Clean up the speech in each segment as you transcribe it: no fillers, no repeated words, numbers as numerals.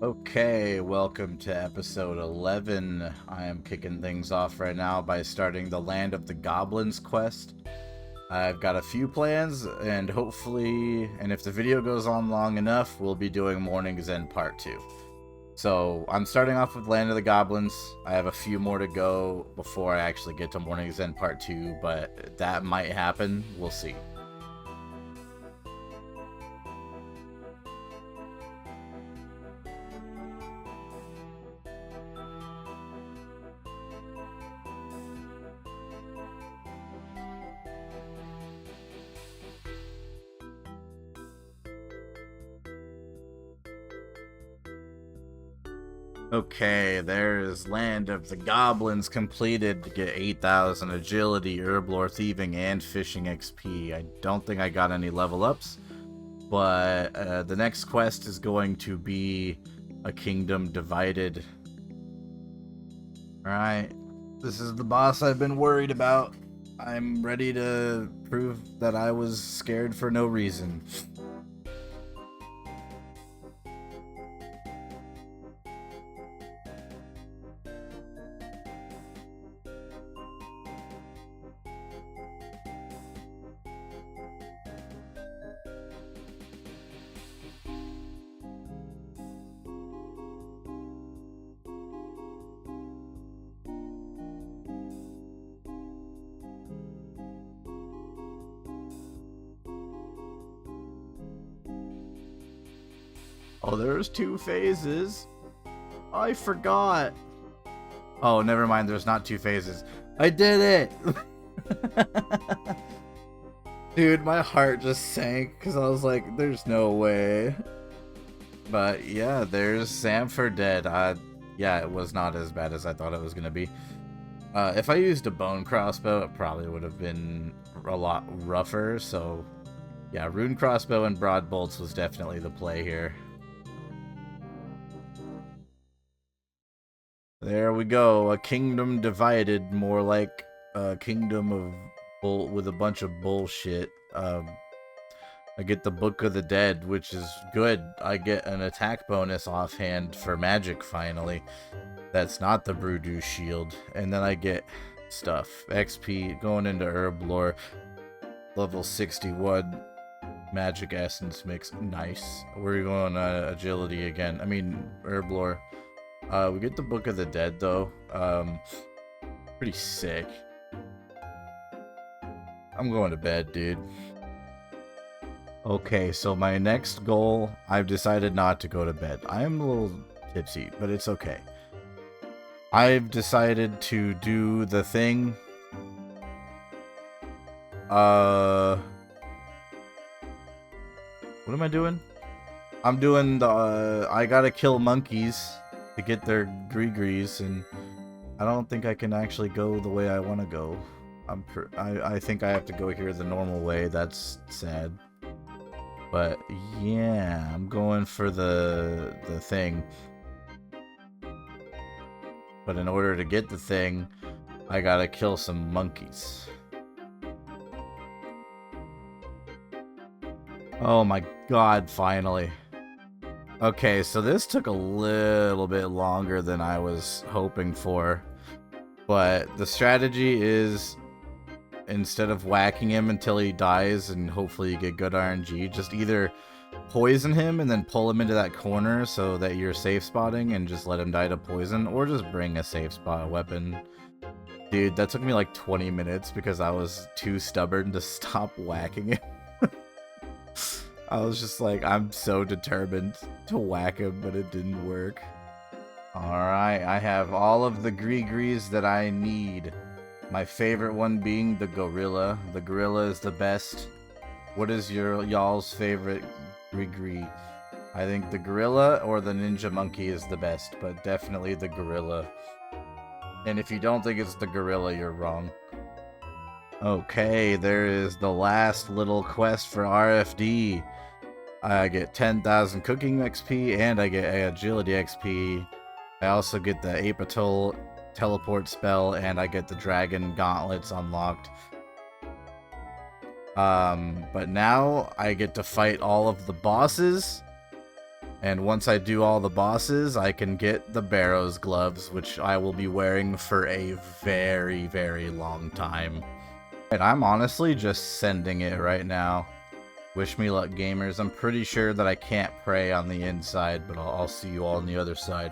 Okay, welcome to episode 11. I am kicking things off right now by starting the Land of the Goblins quest. I've got a few plans, and hopefully, and if the video goes on long enough, we'll be doing Morning's End Part 2. So, I'm starting off with Land of the Goblins. I have a few more to go before I actually get to Morning's End Part 2, but that might happen. We'll see. Okay, there's Land of the Goblins completed to get 8,000 agility, herblore, thieving, and fishing XP. I don't think I got any level ups, but the next quest is going to be a kingdom divided. Alright, this is the boss I've been worried about. I'm ready to prove that I was scared for no reason. Oh, there's 2 phases. I forgot. Oh, never mind. There's not 2 phases. I did it! Dude, my heart just sank because I was like, there's no way. But yeah, there's Samford dead. Yeah, it was not as bad as I thought it was going to be. If I used a bone crossbow, it probably would have been a lot rougher. So yeah, rune crossbow and broad bolts was definitely the play here. There we go, a kingdom divided, more like a kingdom of with a bunch of bullshit. I get the Book of the Dead, which is good. I get an attack bonus offhand for magic finally. That's not the Brewdoo shield. And then I get stuff. XP going into herblore. Level 61 magic essence mix. Nice. We're going agility again. I mean herblore. We get the Book of the Dead, though. Pretty sick. I'm going to bed, dude. Okay, so my next goal, I've decided not to go to bed. I am a little tipsy, but it's okay. I've decided to do the thing. What am I doing? I'm doing the, I gotta kill monkeys to get their gree-grees, and I don't think I can actually go the way I want to go. I think I have to go here the normal way. That's sad. But yeah, I'm going for the thing. But in order to get the thing, I gotta kill some monkeys. Oh my god, finally. Okay, so this took a little bit longer than I was hoping for. But the strategy is, instead of whacking him until he dies and hopefully you get good RNG, just either poison him and then pull him into that corner so that you're safe spotting and just let him die to poison, or just bring a safe spot weapon. Dude, that took me like 20 minutes because I was too stubborn to stop whacking him. I was just like, I'm so determined to whack him, but it didn't work. Alright, I have all of the gree-grees that I need. My favorite one being the gorilla. The gorilla is the best. What is y'all's favorite gree-gree? I think the gorilla or the ninja monkey is the best, but definitely the gorilla. And if you don't think it's the gorilla, you're wrong. Okay, there is the last little quest for RFD. I get 10,000 cooking XP and I get agility XP. I also get the Apatol teleport spell and I get the dragon gauntlets unlocked. But now I get to fight all of the bosses And once I do all the bosses, I can get the Barrows gloves, which I will be wearing for a very, very long time. And I'm honestly just sending it right now. Wish me luck, gamers. I'm pretty sure that I can't pray on the inside, but I'll see you all on the other side.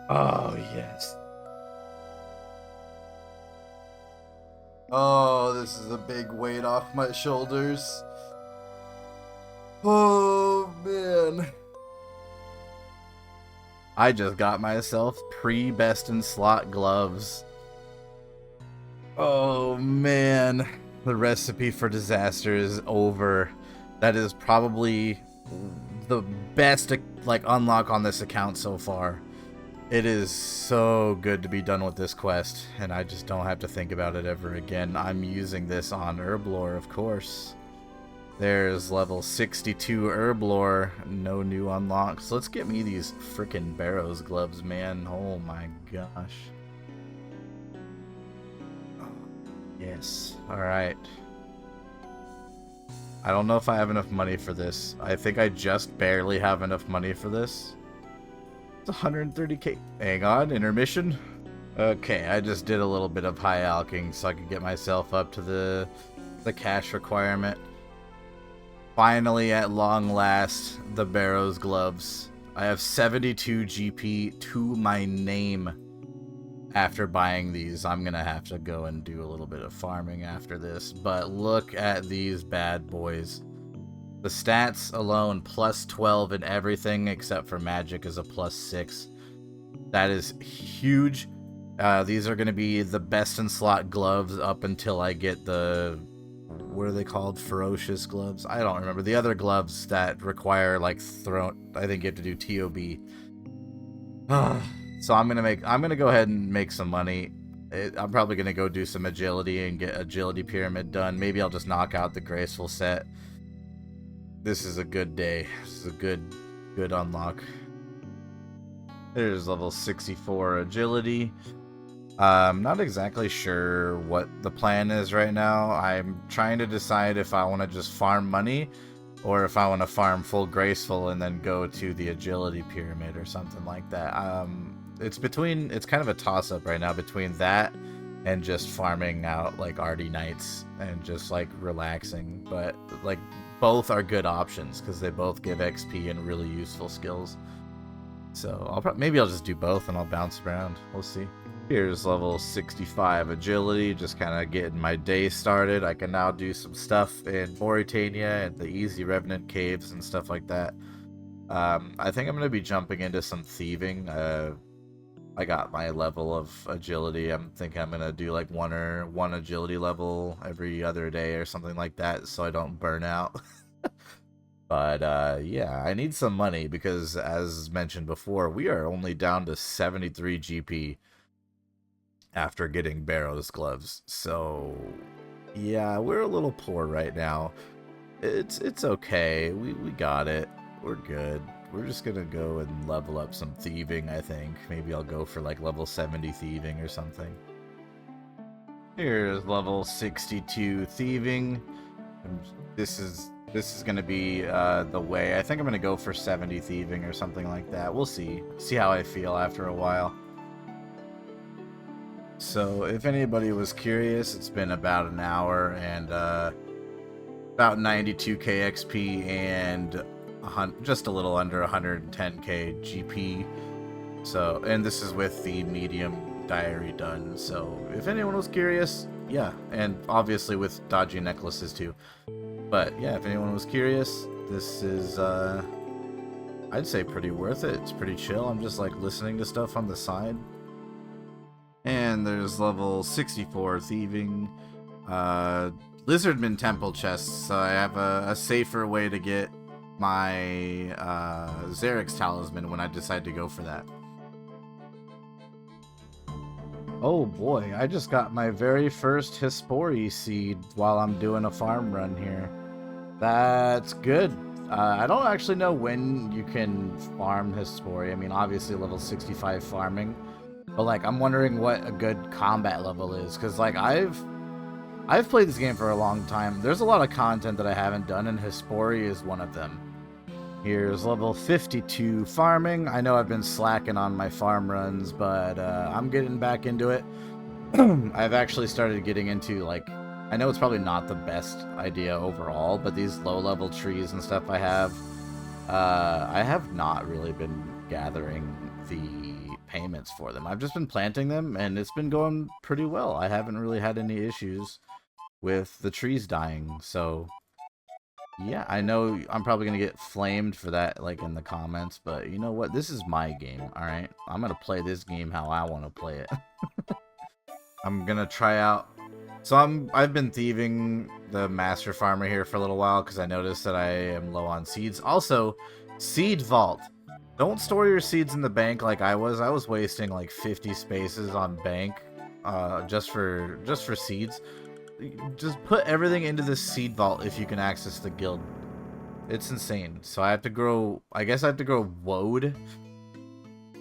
Oh, yes. Oh, this is a big weight off my shoulders. Oh, man. I just got myself pre-best in slot gloves. Oh, man. The recipe for disaster is over. That is probably the best, like, unlock on this account so far. It is so good to be done with this quest, and I just don't have to think about it ever again. I'm using this on Herblore, of course. There's level 62 Herblore, no new unlocks. Let's get me these frickin' Barrows gloves, man. Oh my gosh. Oh, yes, alright. I don't know if I have enough money for this. I think I just barely have enough money for this. 130k. Hang on, intermission. Okay, I just did a little bit of high alching so I could get myself up to the cash requirement. Finally, at long last, the Barrows gloves. I have 72 GP to my name. After buying these, I'm gonna have to go and do a little bit of farming after this, but look at these bad boys. The stats alone, plus 12 in everything except for magic is a plus 6. That is huge. These are going to be the best in slot gloves up until I get the... what are they called? Ferocious gloves? I don't remember. The other gloves that require, like, I think you have to do TOB. So I'm going to go ahead and make some money. I'm probably going to go do some agility and get agility pyramid done. Maybe I'll just knock out the graceful set. This is a good day. This is a good unlock. There's level 64 agility. I'm not exactly sure what the plan is right now. I'm trying to decide if I want to just farm money or if I want to farm full graceful and then go to the agility pyramid or something like that. It's kind of a toss-up right now between that and just farming out like RD Knights and just like relaxing, but like both are good options because they both give XP and really useful skills. So maybe I'll just do both and I'll bounce around. We'll see. Here's level 65 agility, just kind of getting my day started. I can now do some stuff in Mauritania and the easy Revenant caves and stuff like that. I think I'm going to be jumping into some thieving. I got my level of agility. I'm thinking I'm going to do like one agility level every other day or something like that so I don't burn out. But yeah, I need some money because, as mentioned before, we are only down to 73 GP after getting Barrows gloves. So yeah, we're a little poor right now. It's okay. We got it. We're good. We're just gonna go and level up some thieving, I think. Maybe I'll go for like level 70 thieving or something. Here's level 62 thieving. This is gonna be the way. I think I'm gonna go for 70 thieving or something like that. We'll see. See how I feel after a while. So if anybody was curious, it's been about an hour, and about 92k XP and just a little under 110k GP. So, and this is with the medium diary done. So, if anyone was curious, yeah, and obviously with dodgy necklaces too. But yeah, if anyone was curious, this is I'd say pretty worth it. It's pretty chill. I'm just like listening to stuff on the side. And there's level 64 thieving, Lizardman temple chests. So I have a safer way to get my Xerix talisman when I decide to go for that. Oh boy, I just got my very first Hespori seed while I'm doing a farm run here. That's good. I don't actually know when you can farm Hespori. I mean, obviously level 65 farming. But like, I'm wondering what a good combat level is, because like I've played this game for a long time. There's a lot of content that I haven't done, and Hespori is one of them. Here's level 52 farming. I know I've been slacking on my farm runs, but I'm getting back into it. I've actually started getting into, like, I know it's probably not the best idea overall, but these low-level trees and stuff I have not really been gathering the payments for them. I've just been planting them, and it's been going pretty well. I haven't really had any issues with the trees dying, so yeah, I know I'm probably gonna get flamed for that, like, in the comments, but you know what? This is my game, alright? I'm gonna play this game how I want to play it. I'm gonna try out... So I've been thieving the Master Farmer here for a little while, because I noticed that I am low on seeds. Also, Seed Vault. Don't store your seeds in the bank like I was. I was wasting like 50 spaces on bank just for seeds. Just put everything into this seed vault if you can access the guild. It's insane. So I have to grow, I guess I have to grow woad.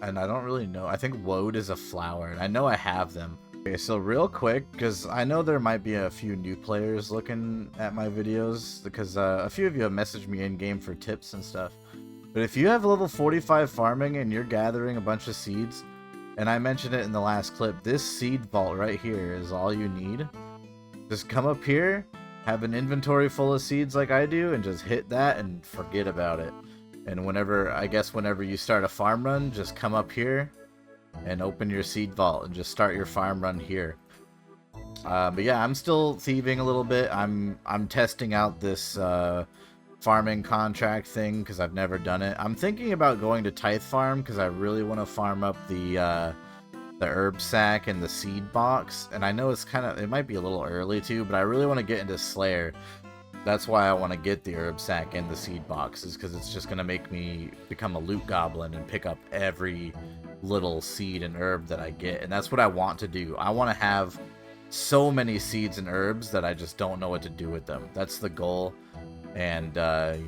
And I don't really know. I think woad is a flower, and I know I have them. Okay, so real quick, because I know there might be a few new players looking at my videos, because a few of you have messaged me in-game for tips and stuff. But if you have level 45 farming and you're gathering a bunch of seeds, and I mentioned it in the last clip, this seed vault right here is all you need. Just come up here, have an inventory full of seeds like I do, and just hit that and forget about it. And whenever you start a farm run, just come up here and open your seed vault and just start your farm run here. But yeah, I'm still thieving a little bit. I'm testing out this farming contract thing because I've never done it. I'm thinking about going to Tithe Farm because I really want to farm up the herb sack and the seed box, and I know it might be a little early too, but I really want to get into Slayer. That's why I want to get the herb sack and the seed boxes, because it's just going to make me become a loot goblin and pick up every little seed and herb that I get, and that's what I want to do. I want to have so many seeds and herbs that I just don't know what to do with them. That's the goal. And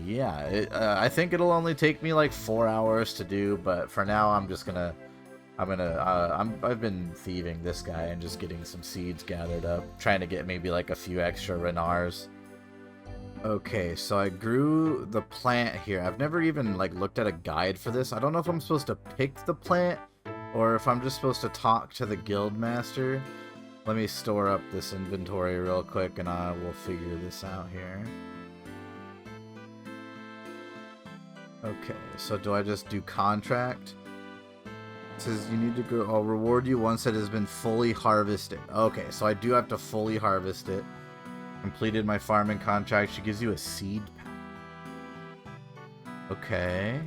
yeah, I think it'll only take me like 4 hours to do, but for now I've been thieving this guy and just getting some seeds gathered up, trying to get maybe like a few extra renars. Okay, so I grew the plant here. I've never even like looked at a guide for this. I don't know if I'm supposed to pick the plant or if I'm just supposed to talk to the guild master. Let me store up this inventory real quick and I will figure this out here. Okay, so do I just do contract? It says you need to go. I'll reward you once it has been fully harvested. Okay, so I do have to fully harvest it. Completed my farming contract. She gives you a seed pack. Okay.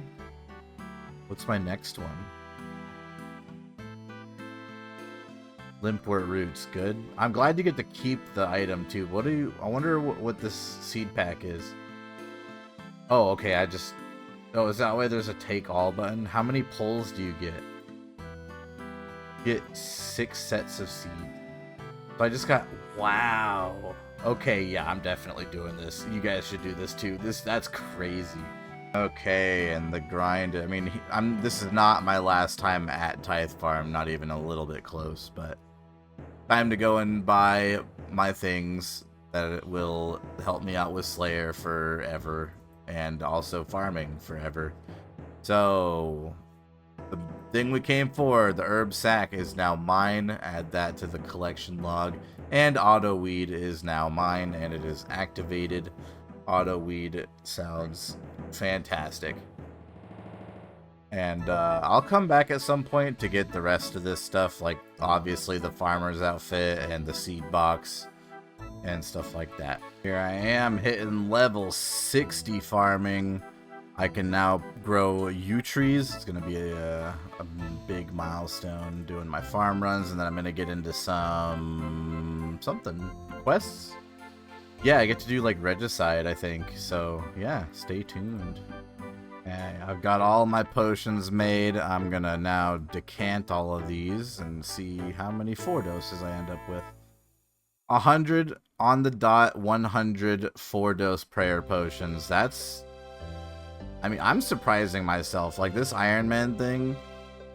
What's my next one? Limpwort roots. Good. I'm glad you get to keep the item too. I wonder what this seed pack is. Oh, okay. Oh, is that why there's a take all button? How many pulls do you get? Get 6 sets of seed. So I just got... Wow. Okay, yeah, I'm definitely doing this. You guys should do this too. That's crazy. Okay, and the grind. I mean, this is not my last time at Tithe Farm. Not even a little bit close, but time to go and buy my things that will help me out with Slayer forever. And also farming forever. So the thing we came for, the herb sack, is now mine. Add that to the collection log. And auto weed is now mine, and it is activated. auto weed sounds fantastic. And I'll come back at some point to get the rest of this stuff, like obviously the farmer's outfit and the seed box and stuff like that. Here I am hitting level 60 farming. I can now grow yew trees. It's going to be a big milestone doing my farm runs, and then I'm going to get into something quests. Yeah, I get to do like regicide, I think. So yeah, stay tuned. I've got all my potions made. I'm going to now decant all of these and see how many 4 doses I end up with. 100 on the dot, 100 4-dose prayer potions. That's... I mean, I'm surprising myself. Like, this IRONMAN thing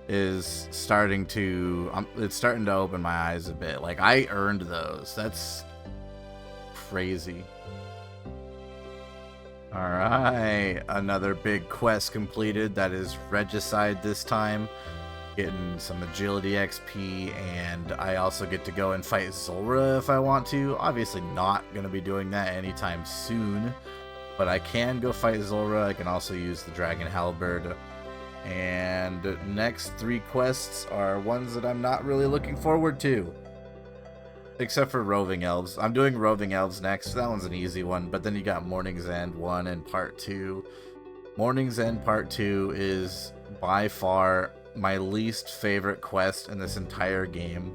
is starting to... it's starting to open my eyes a bit. Like, I earned those. That's crazy. Alright, another big quest completed. That is regicide this time. Getting some agility XP, and I also get to go and fight Zulrah if I want to. Obviously not going to be doing that anytime soon, but I can go fight Zulrah. I can also use the Dragon Halberd. And next 3 quests are ones that I'm not really looking forward to. Except for Roving Elves. I'm doing Roving Elves next. That one's an easy one, but then you got Morning's End 1 and Part 2. Morning's End Part 2 is by far my least favorite quest in this entire game.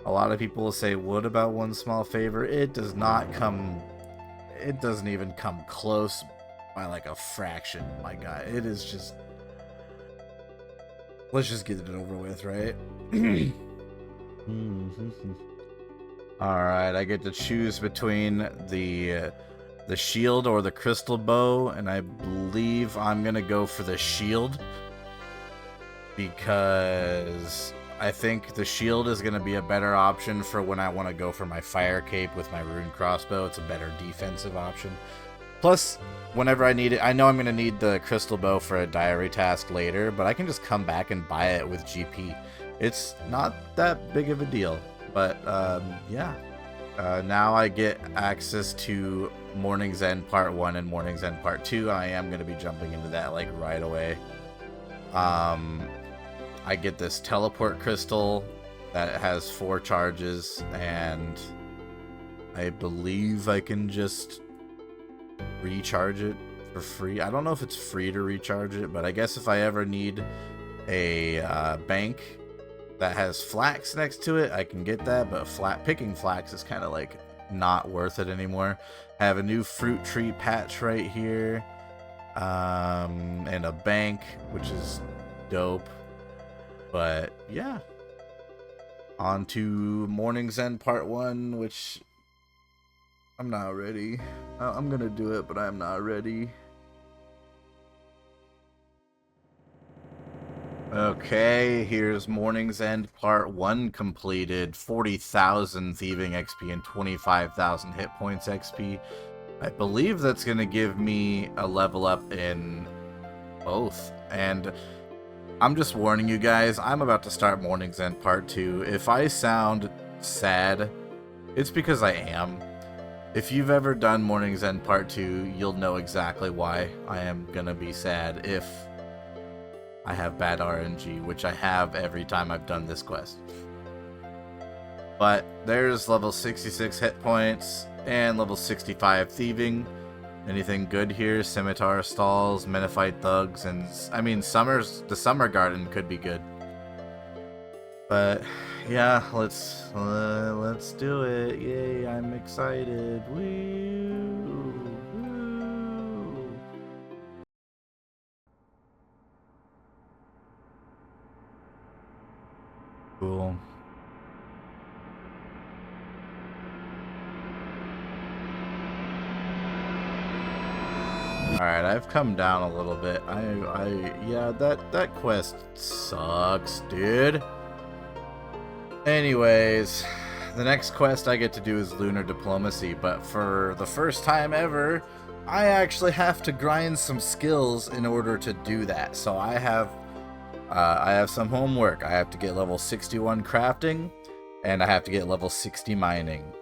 A lot of people will say, what about One Small Favor? It does not come... it doesn't even come close by like a fraction, my guy. It is just... let's just get it over with, right? Alright, I get to choose between the shield or the crystal bow, and I believe I'm gonna go for the shield, because I think the shield is going to be a better option for when I want to go for my fire cape with my rune crossbow. It's a better defensive option. Plus, whenever I need it, I know I'm going to need the crystal bow for a diary task later, but I can just come back and buy it with GP. It's not that big of a deal, but yeah. Now I get access to Morning's End Part 1 and Morning's End Part 2. I am going to be jumping into that like right away. I get this teleport crystal that has 4 charges, and I believe I can just recharge it for free. I don't know if it's free to recharge it, but I guess if I ever need a bank that has flax next to it, I can get that, but picking flax is kind of like not worth it anymore. I have a new fruit tree patch right here, and a bank, which is dope. But yeah, on to Morning's End Part 1, which I'm not ready. I'm gonna do it, but I'm not ready. Okay, here's Morning's End Part 1 completed. 40,000 thieving XP and 25,000 hit points XP. I believe that's gonna give me a level up in both. And I'm just warning you guys, I'm about to start Morning's End Part 2. If I sound sad, it's because I am. If you've ever done Morning's End Part 2, you'll know exactly why I am gonna be sad if I have bad RNG, which I have every time I've done this quest. But there's level 66 hit points and level 65 thieving. Anything good here? Scimitar stalls, Menifite thugs, and I mean the summer garden could be good. But yeah, let's do it. Yay, I'm excited. Woo! Woo! Cool. Alright, I've come down a little bit. Yeah, that quest sucks, dude. Anyways, the next quest I get to do is Lunar Diplomacy, but for the first time ever, I actually have to grind some skills in order to do that. So I have some homework. I have to get level 61 crafting, and I have to get level 60 mining.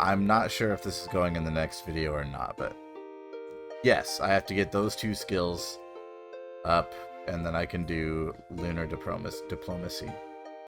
I'm not sure if this is going in the next video or not, but Yes, I have to get those 2 skills up, and then I can do lunar diplomacy.